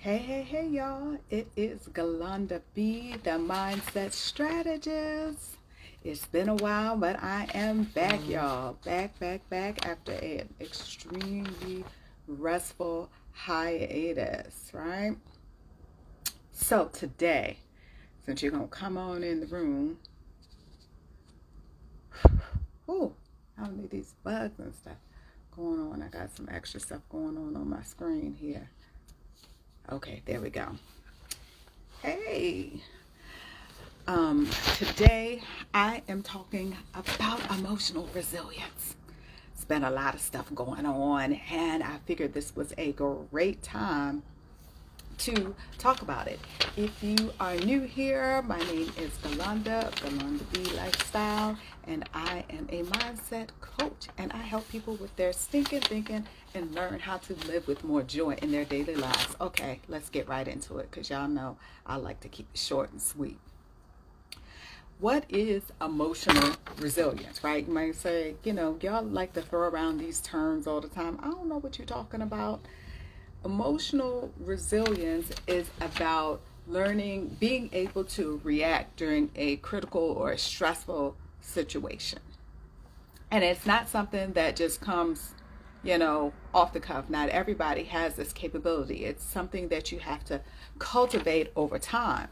Hey, y'all. It is Galanda B, the Mindset Strategist. It's been a while, but I am back, y'all. Back after an extremely restful hiatus, right? So today, since you're going to come on in the room, I don't need these bugs and stuff going on. I got some extra stuff going on my screen here. Okay, there we go. Hey, today I am talking about emotional resilience. It's been a lot of stuff going on, and I figured this was a great time to talk about it. If you are new here, my name is Galanda B Lifestyle, and I am a mindset coach, and I help people with their stinking thinking and learn how to live with more joy in their daily lives. Okay, let's get right into it, because y'all know I like to keep it short and sweet. What is emotional resilience, right? You might say, y'all like to throw around these terms all the time. I don't know what you're talking about. Emotional resilience is about learning, being able to react during a critical or a stressful situation. And it's not something that just comes, off the cuff. Not everybody has this capability. It's something that you have to cultivate over time.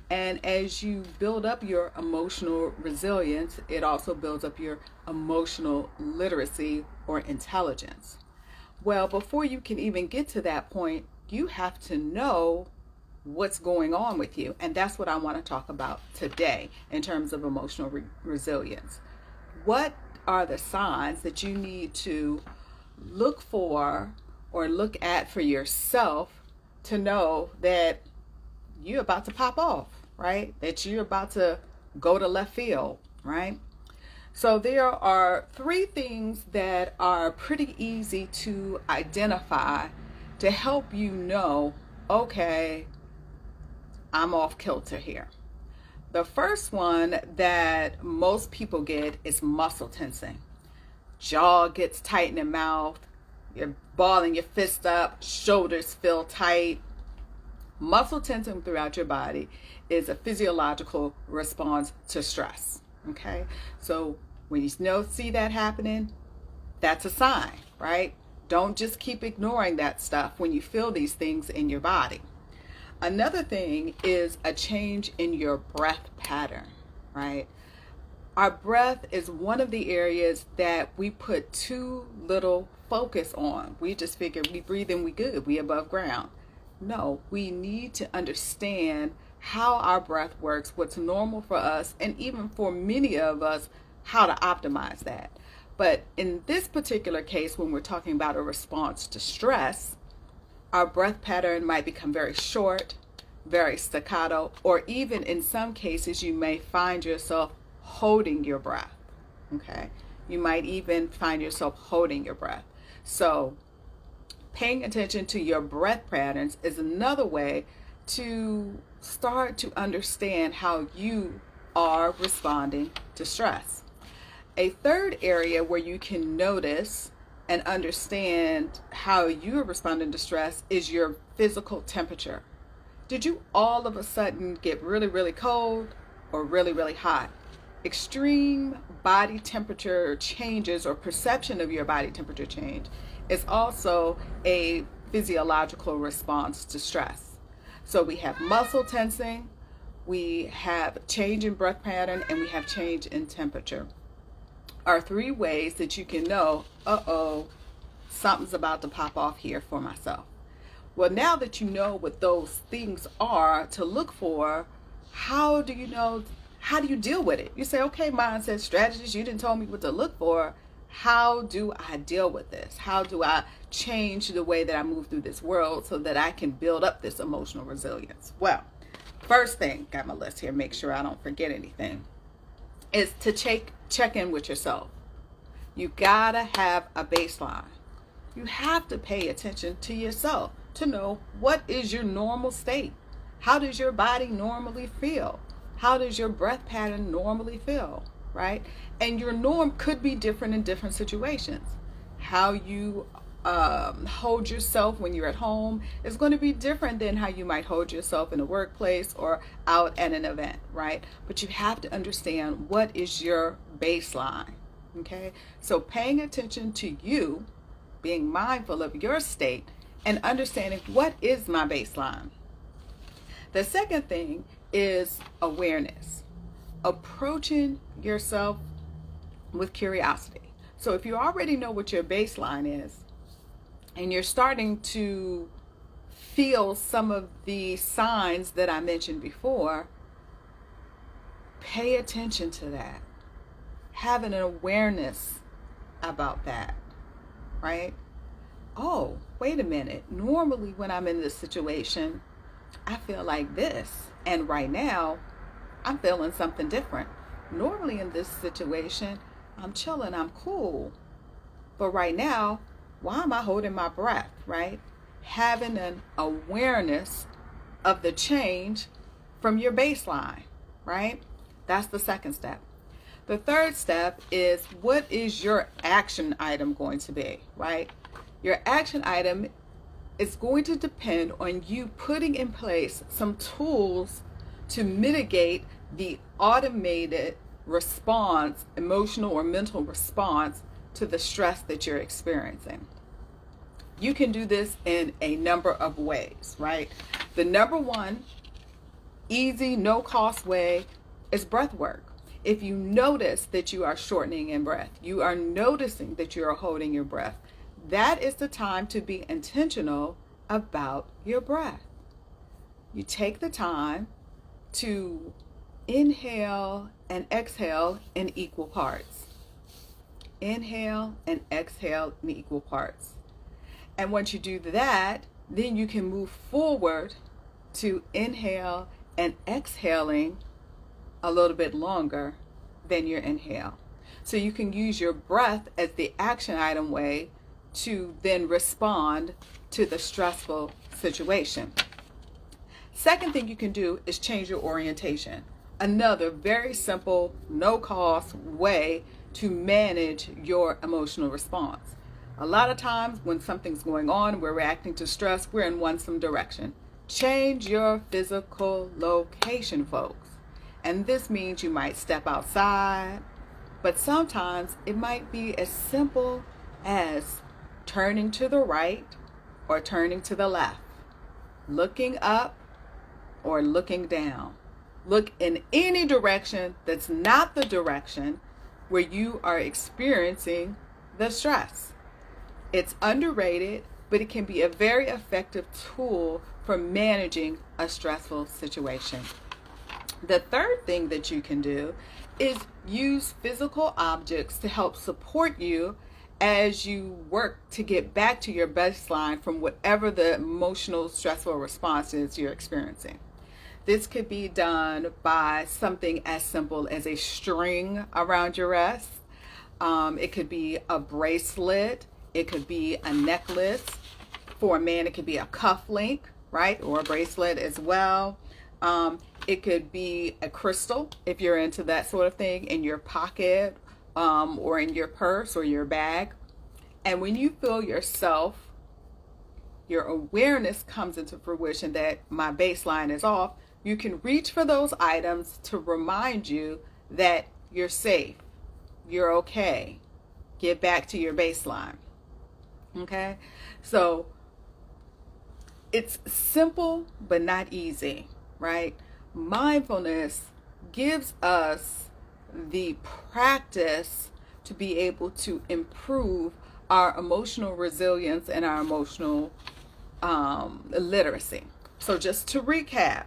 And as you build up your emotional resilience, it also builds up your emotional literacy or intelligence. Well, before you can even get to that point, you have to know what's going on with you. And that's what I want to talk about today in terms of emotional resilience. What are the signs that you need to look for or look at for yourself to know that you're about to pop off, right? That you're about to go to left field, right? So there are 3 things that are pretty easy to identify to help you know, okay, I'm off kilter here. The first one that most people get is muscle tensing. Jaw gets tight in the mouth, you're balling your fist up, shoulders feel tight. Muscle tensing throughout your body is a physiological response to stress. Okay, so when you see that happening, that's a sign, right? Don't just keep ignoring that stuff when you feel these things in your body. Another thing is a change in your breath pattern, right? Our breath is one of the areas that we put too little focus on. We just figure we breathe and we good, we above ground. No, we need to understand how our breath works, what's normal for us, and even for many of us, how to optimize that. But in this particular case, when we're talking about a response to stress, our breath pattern might become very short, very staccato, or even in some cases, you may find yourself holding your breath. Okay? You might even find yourself holding your breath. So paying attention to your breath patterns is another way to start to understand how you are responding to stress. A third area where you can notice and understand how you are responding to stress is your physical temperature. Did you all of a sudden get really, really cold or really, really hot? Extreme body temperature changes or perception of your body temperature change is also a physiological response to stress. So we have muscle tensing, we have change in breath pattern, and we have change in temperature. Are 3 ways that you can know, something's about to pop off here for myself. Well, now that you know what those things are to look for, how do you deal with it? You say, okay, mindset strategist, you didn't tell me what to look for. How do I deal with this? How do I change the way that I move through this world so that I can build up this emotional resilience? Well, first thing, got my list here, make sure I don't forget anything, is to check in with yourself. You gotta have a baseline. You have to pay attention to yourself to know what is your normal state. How does your body normally feel? How does your breath pattern normally feel, right? And your norm could be different in different situations. How you hold yourself when you're at home is going to be different than how you might hold yourself in a workplace or out at an event, right? But you have to understand what is your baseline, okay? So paying attention to you, being mindful of your state, and understanding what is my baseline. The second thing is awareness, approaching yourself with curiosity. So if you already know what your baseline is, and you're starting to feel some of the signs that I mentioned before, pay attention to that. Have an awareness about that, right? Oh, wait a minute. Normally when I'm in this situation, I feel like this. And right now, I'm feeling something different. Normally in this situation, I'm chilling, I'm cool. But right now, why am I holding my breath, right? Having an awareness of the change from your baseline, right? That's the second step. The third step is, what is your action item going to be, right? Your action item is going to depend on you putting in place some tools to mitigate the automated response, emotional or mental response to the stress that you're experiencing. You can do this in a number of ways, right? The number one, easy, no-cost way is breath work. If you notice that you are shortening in breath, you are noticing that you are holding your breath, that is the time to be intentional about your breath. You take the time to inhale and exhale in equal parts. Inhale and exhale in equal parts. And once you do that, then you can move forward to inhale and exhaling a little bit longer than your inhale. So you can use your breath as the action item way to then respond to the stressful situation. Second thing you can do is change your orientation. Another very simple, no-cost way to manage your emotional response. A lot of times when something's going on, we're reacting to stress, we're in some direction. Change your physical location, folks. And this means you might step outside, but sometimes it might be as simple as turning to the right or turning to the left, looking up or looking down. Look in any direction that's not the direction where you are experiencing the stress. It's underrated, but it can be a very effective tool for managing a stressful situation. The third thing that you can do is use physical objects to help support you as you work to get back to your baseline from whatever the emotional stressful response is you're experiencing. This could be done by something as simple as a string around your wrist. It could be a bracelet. It could be a necklace. For a man, it could be a cuff link, right? Or a bracelet as well. It could be a crystal, if you're into that sort of thing, in your pocket or in your purse or your bag. And when you feel yourself, your awareness comes into fruition that my baseline is off, you can reach for those items to remind you that you're safe, you're okay, get back to your baseline. Okay? So it's simple but not easy, right? Mindfulness gives us the practice to be able to improve our emotional resilience and our emotional literacy. So just to recap,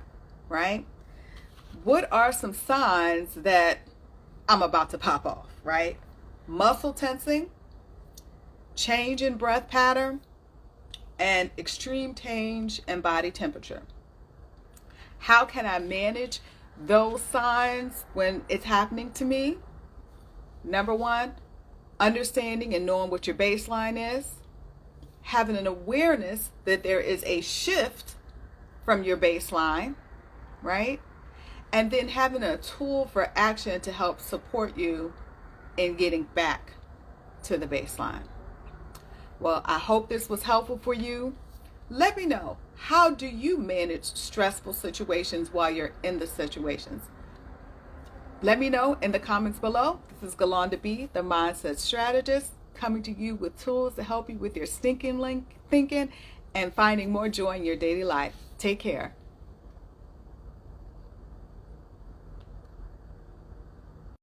right? What are some signs that I'm about to pop off, right? Muscle tensing, change in breath pattern, and extreme change in body temperature. How can I manage those signs when it's happening to me? Number one, understanding and knowing what your baseline is. Having an awareness that there is a shift from your baseline, right? And then having a tool for action to help support you in getting back to the baseline. Well, I hope this was helpful for you. Let me know, how do you manage stressful situations while you're in the situations? Let me know in the comments below. This is Galanda B, the Mindset Strategist, coming to you with tools to help you with your thinking and finding more joy in your daily life. Take care.